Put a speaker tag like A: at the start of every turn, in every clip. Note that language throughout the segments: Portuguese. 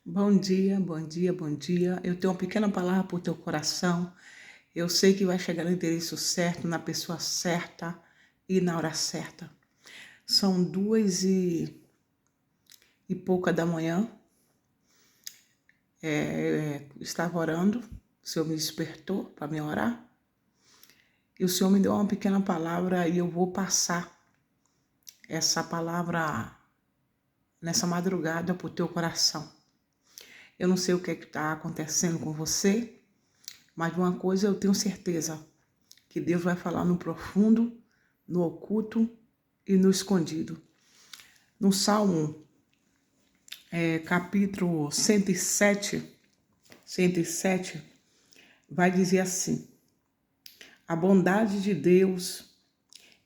A: Bom dia, bom dia, bom dia. Eu tenho uma pequena palavra para o teu coração. Eu sei que vai chegar no endereço certo, na pessoa certa e na hora certa. São 2 e pouca da manhã. Estava orando, o Senhor me despertou para me orar. E o Senhor me deu uma pequena palavra e eu vou passar essa palavra nessa madrugada para o teu coração. Eu não sei o que está acontecendo com você, mas de uma coisa eu tenho certeza, que Deus vai falar no profundo, no oculto e no escondido. No Salmo, capítulo 107, vai dizer assim: a bondade de Deus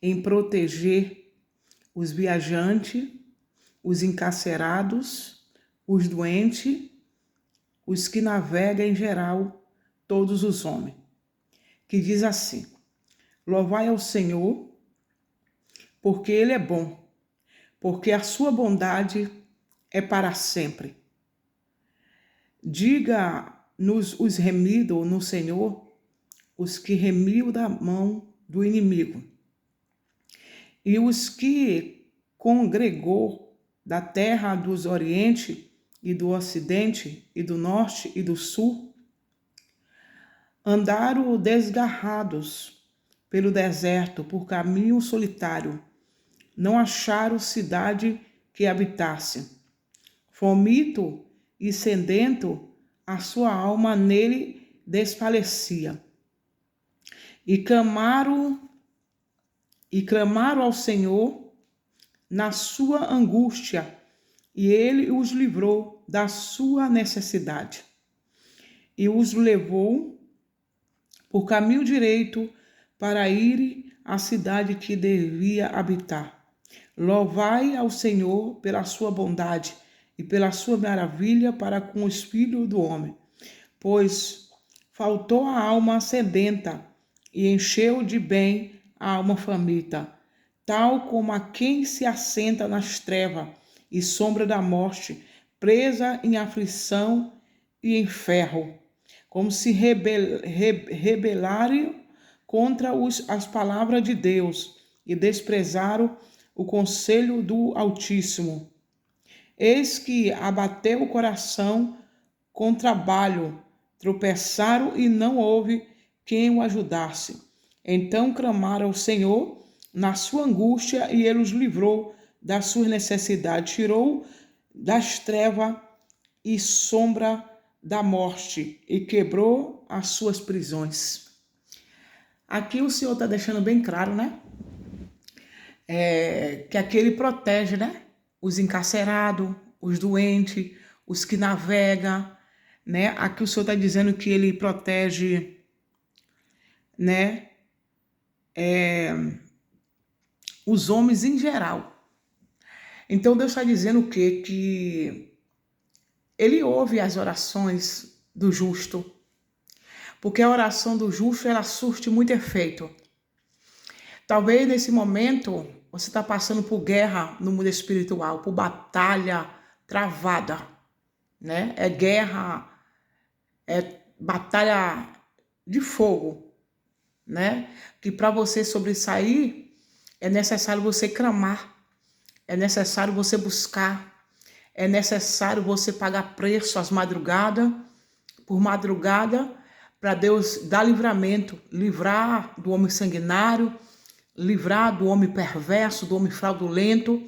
A: em proteger os viajantes, os encarcerados, os doentes, os que navegam em geral, todos os homens. Que diz assim: louvai ao Senhor, porque Ele é bom, porque a sua bondade é para sempre. Diga-nos os remidos no Senhor, os que remiu da mão do inimigo, e os que congregou da terra dos oriente e do ocidente e do norte e do sul, andaram desgarrados pelo deserto, por caminho solitário, não acharam cidade que habitasse. Faminto e sedento, a sua alma nele desfalecia. E clamaram ao Senhor na sua angústia, e ele os livrou da sua necessidade. E os levou por caminho direito para ir à cidade que devia habitar. Louvai ao Senhor pela sua bondade e pela sua maravilha para com os filhos do homem, pois faltou a alma sedenta e encheu de bem a alma faminta, tal como a quem se assenta nas trevas e sombra da morte, presa em aflição e em ferro, como se rebelarem contra as palavras de Deus e desprezaram o conselho do Altíssimo. Eis que abateu o coração com trabalho, tropeçaram e não houve quem o ajudasse. Então clamaram ao Senhor na sua angústia, e ele os livrou da sua necessidade, tirou das trevas e sombra da morte e quebrou as suas prisões. Aqui o Senhor está deixando bem claro, né? Que aqui ele protege, né? Os encarcerados, os doentes, os que navegam, né? Aqui o Senhor está dizendo que ele protege, né? Os homens em geral. Então Deus está dizendo o quê? Que ele ouve as orações do justo, porque a oração do justo ela surte muito efeito. Talvez nesse momento você está passando por guerra no mundo espiritual, por batalha travada, né? É guerra, é batalha de fogo, né? Que para você sobressair é necessário você clamar, é necessário você buscar, é necessário você pagar preço às madrugadas, por madrugada, para Deus dar livramento, livrar do homem sanguinário, livrar do homem perverso, do homem fraudulento,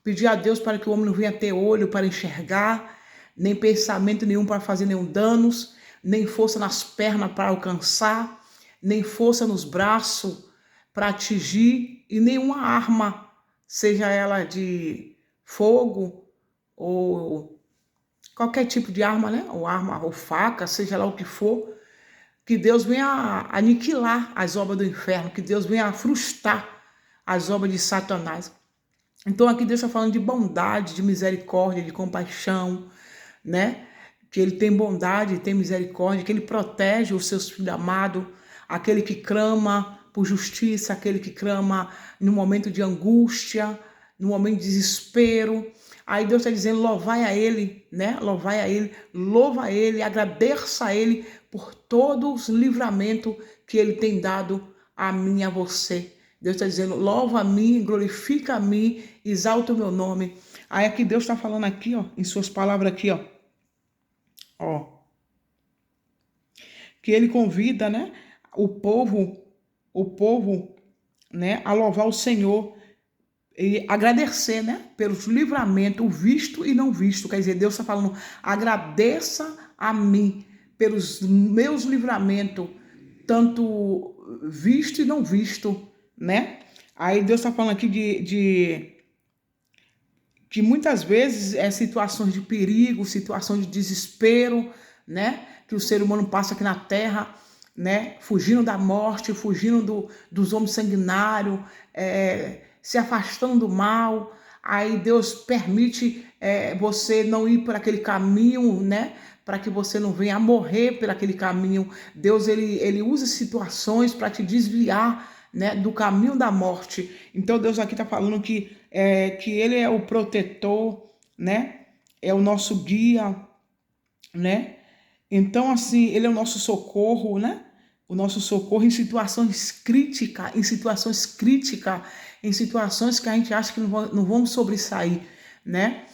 A: pedir a Deus para que o homem não venha ter olho para enxergar, nem pensamento nenhum para fazer nenhum danos, nem força nas pernas para alcançar, nem força nos braços para atingir, e nenhuma arma, seja ela de fogo ou qualquer tipo de arma, né? Ou arma ou faca, seja lá o que for, que Deus venha aniquilar as obras do inferno, que Deus venha frustrar as obras de Satanás. Então aqui Deus está falando de bondade, de misericórdia, de compaixão, né? Que ele tem bondade, tem misericórdia, que ele protege os seus filhos amados, aquele que clama por justiça, aquele que clama no momento de angústia, no momento de desespero, Aí Deus está dizendo, louvai a Ele, né? Louvai a Ele, louva a Ele, agradeça a Ele por todos os livramentos que Ele tem dado a mim e a você. Deus está dizendo, louva a mim, glorifica a mim, exalta o meu nome. Aí aqui Deus está falando aqui, ó, em suas palavras aqui, ó, que Ele convida, né, o povo, né, a louvar o Senhor e agradecer, né, pelos livramentos, visto e não visto. Quer dizer, Deus está falando, agradeça a mim pelos meus livramentos, tanto visto e não visto, né? Aí Deus está falando aqui que muitas vezes situações de perigo, situações de desespero, né? Que o ser humano passa aqui na terra, né? Fugindo da morte, fugindo dos homens sanguinários, se afastando do mal. Aí Deus permite você não ir por aquele caminho, né? Para que você não venha a morrer por aquele caminho. Deus, ele usa situações para te desviar, né, do caminho da morte. Então Deus aqui está falando que Ele é o protetor, né? É o nosso guia, né? Então, assim, Ele é o nosso socorro, né? O nosso socorro em situações críticas, em situações que a gente acha que não vamos sobressair, né?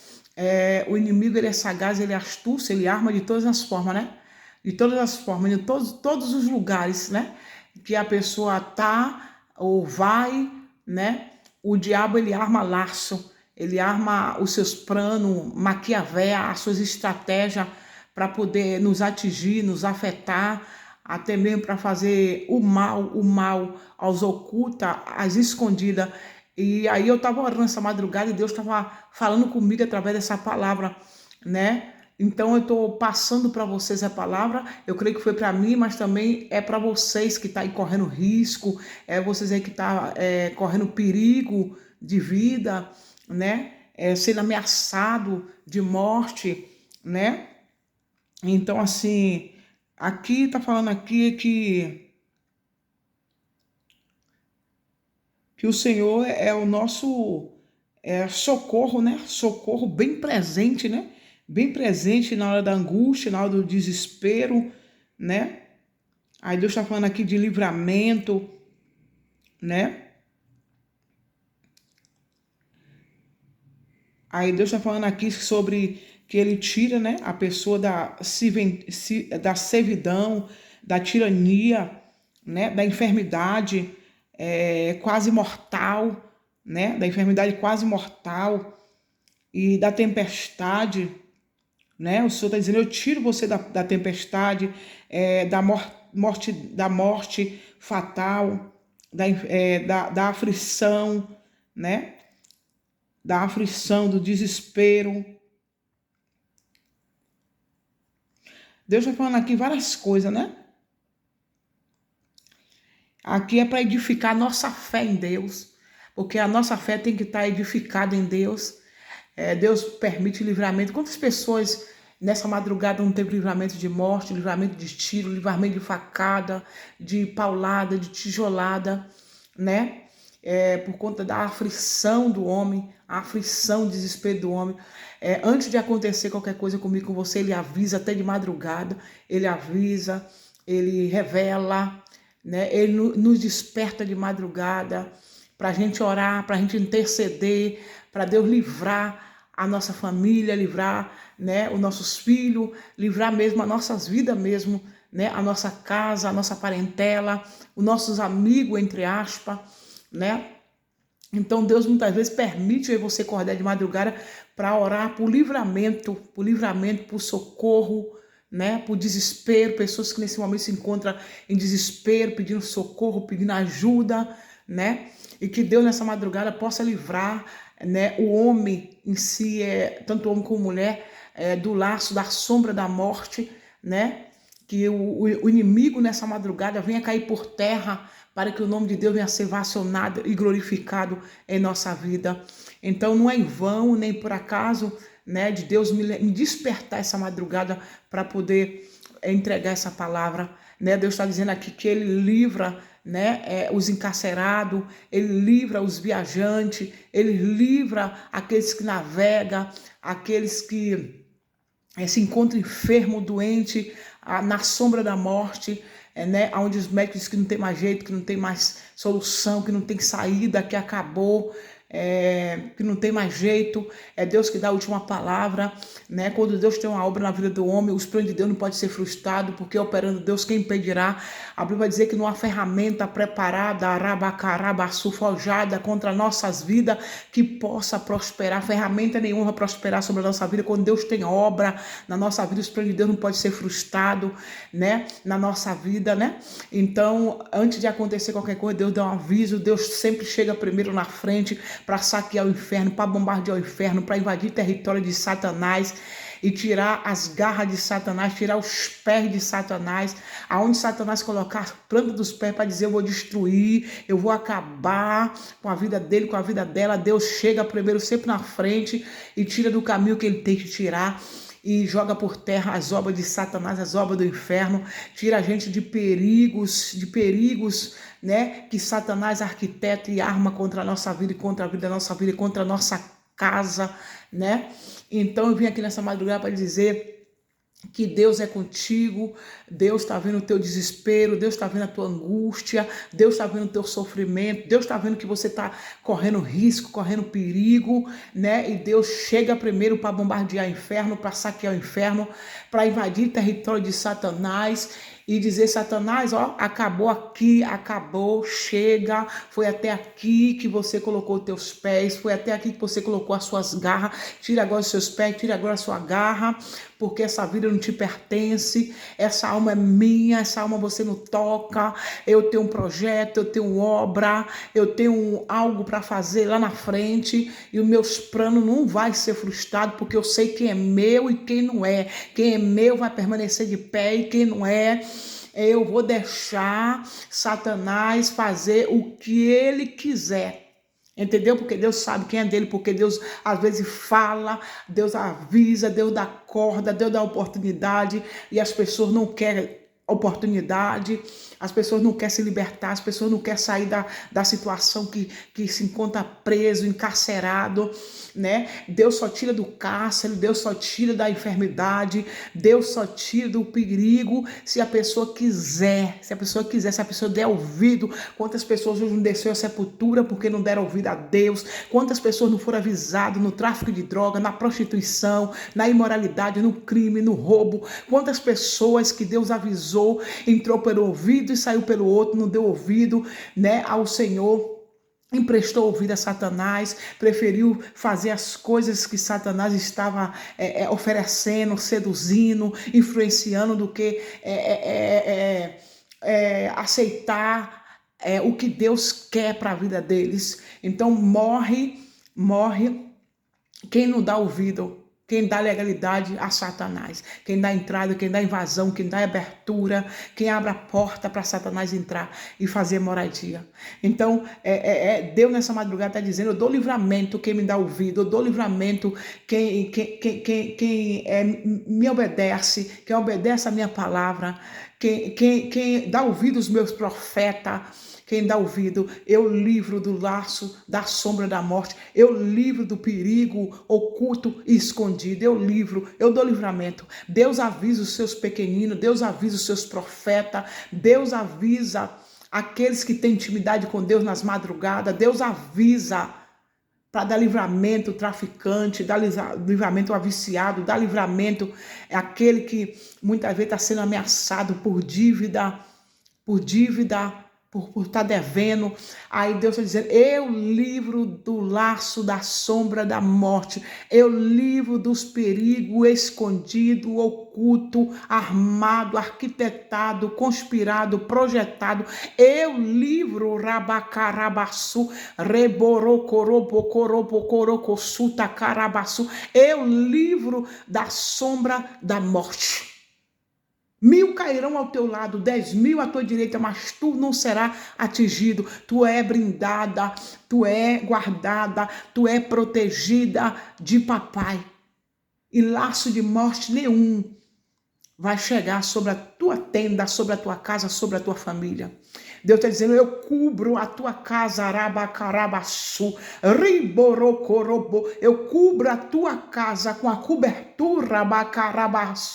A: O inimigo, ele é sagaz, ele é astuto, ele arma de todas as formas, né? De todas as formas, de todos os lugares, né? Que a pessoa tá ou vai, né? O diabo, ele arma laço, ele arma os seus planos, maquiavélico, as suas estratégias para poder nos atingir, nos afetar, até mesmo para fazer o mal aos ocultas, às escondidas. E aí eu estava orando essa madrugada e Deus estava falando comigo através dessa palavra, né? Então eu estou passando para vocês a palavra. Eu creio que foi para mim, mas também é para vocês que estão aí correndo risco, vocês aí que estão correndo perigo de vida, né? Sendo ameaçado de morte, né? Então, assim, aqui tá falando aqui que o Senhor é o nosso socorro, né? Socorro bem presente, né? Bem presente na hora da angústia, na hora do desespero, né? Aí Deus está falando aqui de livramento, né? Aí Deus está falando aqui sobre que Ele tira, né, a pessoa da servidão, da tirania, né, da enfermidade quase mortal, né, da enfermidade quase mortal e da tempestade, né? O Senhor está dizendo, eu tiro você da tempestade, da morte fatal, da aflição, né? Da aflição, do desespero. Deus está falando aqui várias coisas, né? Aqui é para edificar a nossa fé em Deus, porque a nossa fé tem que estar edificada em Deus. Deus permite livramento. Quantas pessoas nessa madrugada não teve livramento de morte, livramento de tiro, livramento de facada, de paulada, de tijolada, né? Por conta da aflição do homem, a aflição, o desespero do homem. Antes de acontecer qualquer coisa comigo, com você, Ele avisa até de madrugada, Ele avisa, Ele revela, né? Ele nos desperta de madrugada para a gente orar, para a gente interceder, para Deus livrar a nossa família, livrar, né, os nossos filhos, livrar mesmo as nossas vidas mesmo, né, a nossa casa, a nossa parentela, os nossos amigos, entre aspas, né? Então Deus muitas vezes permite você acordar de madrugada para orar por livramento, por socorro, né? Por desespero, pessoas que nesse momento se encontram em desespero, pedindo socorro, pedindo ajuda, né? E que Deus nessa madrugada possa livrar, né, o homem em si, tanto homem como mulher, do laço, da sombra da morte, né? Que o inimigo nessa madrugada venha cair por terra, para que o nome de Deus venha ser vacionado e glorificado em nossa vida. Então não é em vão, nem por acaso, né, de Deus me despertar essa madrugada para poder entregar essa palavra, né? Deus está dizendo aqui que Ele livra, né, os encarcerados, ele livra os viajantes, ele livra aqueles que navegam, aqueles que se encontram enfermo, doente, na sombra da morte, né, onde os médicos dizem que não tem mais jeito, que não tem mais solução, que não tem saída, que acabou, que não tem mais jeito. É Deus que dá a última palavra, né? Quando Deus tem uma obra na vida do homem, os planos de Deus não pode ser frustrado, porque operando Deus, quem impedirá? A Bíblia vai dizer que não há ferramenta preparada, arabacarabaçu, forjada contra nossas vidas, que possa prosperar. Ferramenta nenhuma vai prosperar sobre a nossa vida. Quando Deus tem obra na nossa vida, os planos de Deus não pode ser frustrado, né? Na nossa vida, né? Então, antes de acontecer qualquer coisa, Deus dá um aviso. Deus sempre chega primeiro na frente para saquear o inferno, para bombardear o inferno, para invadir território de Satanás e tirar as garras de Satanás, tirar os pés de Satanás, aonde Satanás colocar a planta dos pés para dizer: eu vou destruir, eu vou acabar com a vida dele, com a vida dela. Deus chega primeiro, sempre na frente, e tira do caminho que ele tem que tirar, e joga por terra as obras de Satanás, as obras do inferno, tira a gente de perigos, né, que Satanás arquiteta e arma contra a nossa vida, e contra a vida da nossa vida, e contra a nossa casa, né? Então eu vim aqui nessa madrugada para dizer que Deus é contigo. Deus está vendo o teu desespero, Deus está vendo a tua angústia, Deus está vendo o teu sofrimento, Deus está vendo que você está correndo risco, correndo perigo, né? E Deus chega primeiro para bombardear o inferno, para saquear o inferno, para invadir o território de Satanás e dizer: Satanás, ó, acabou aqui, acabou, chega, foi até aqui que você colocou os teus pés, foi até aqui que você colocou as suas garras, tira agora os seus pés, tira agora a sua garra, porque essa vida não te pertence, essa alma é minha, essa alma você não toca. Eu tenho um projeto, eu tenho obra, eu tenho algo para fazer lá na frente, e os meus planos não vai ser frustrado, porque eu sei quem é meu e quem não é. Quem é meu vai permanecer de pé, e quem não é, eu vou deixar Satanás fazer o que ele quiser. Entendeu? Porque Deus sabe quem é dele, porque Deus às vezes fala, Deus avisa, Deus dá corda, Deus dá oportunidade, e as pessoas não querem oportunidade, as pessoas não querem se libertar, as pessoas não querem sair da situação que se encontra preso, encarcerado, né? Deus só tira do cárcere, Deus só tira da enfermidade, Deus só tira do perigo se a pessoa quiser, se a pessoa der ouvido. Quantas pessoas hoje não desceu a sepultura porque não deram ouvido a Deus? Quantas pessoas não foram avisadas no tráfico de droga, na prostituição, na imoralidade, no crime, no roubo? Quantas pessoas que Deus avisou, entrou pelo ouvido e saiu pelo outro, não deu ouvido, né, ao Senhor, emprestou ouvido a Satanás, preferiu fazer as coisas que Satanás estava oferecendo, seduzindo, influenciando, do que aceitar o que Deus quer para a vida deles. Então morre quem não dá ouvido, quem dá legalidade a Satanás, quem dá entrada, quem dá invasão, quem dá abertura, quem abre a porta para Satanás entrar e fazer moradia. Então, Deus nessa madrugada está dizendo: eu dou livramento quem me dá ouvido, eu dou livramento quem me obedece, quem obedece a minha palavra, quem dá ouvido aos meus profetas. Quem dá ouvido, eu livro do laço, da sombra da morte, eu livro do perigo oculto e escondido, eu dou livramento. Deus avisa os seus pequeninos, Deus avisa os seus profetas, Deus avisa aqueles que têm intimidade com Deus nas madrugadas, Deus avisa para dar livramento ao traficante, dar livramento ao viciado, dar livramento àquele que muitas vezes está sendo ameaçado por dívida, por estar devendo. Aí Deus está dizendo: eu livro do laço da sombra da morte, eu livro dos perigos escondido, oculto, armado, arquitetado, conspirado, projetado. Eu livro rabacarabaçu, reborocorobocorobocorobocorocossuta carabaçu. Eu livro da sombra da morte. 1000 cairão ao teu lado, 10.000 à tua direita, mas tu não serás atingido. Tu é brindada, tu é guardada, tu é protegida de papai. E laço de morte nenhum vai chegar sobre a tua tenda, sobre a tua casa, sobre a tua família. Deus está dizendo, eu cubro a tua casa, arabacarabaçu, riborocorobo, eu cubro a tua casa com a cobertura, abacarabaçu.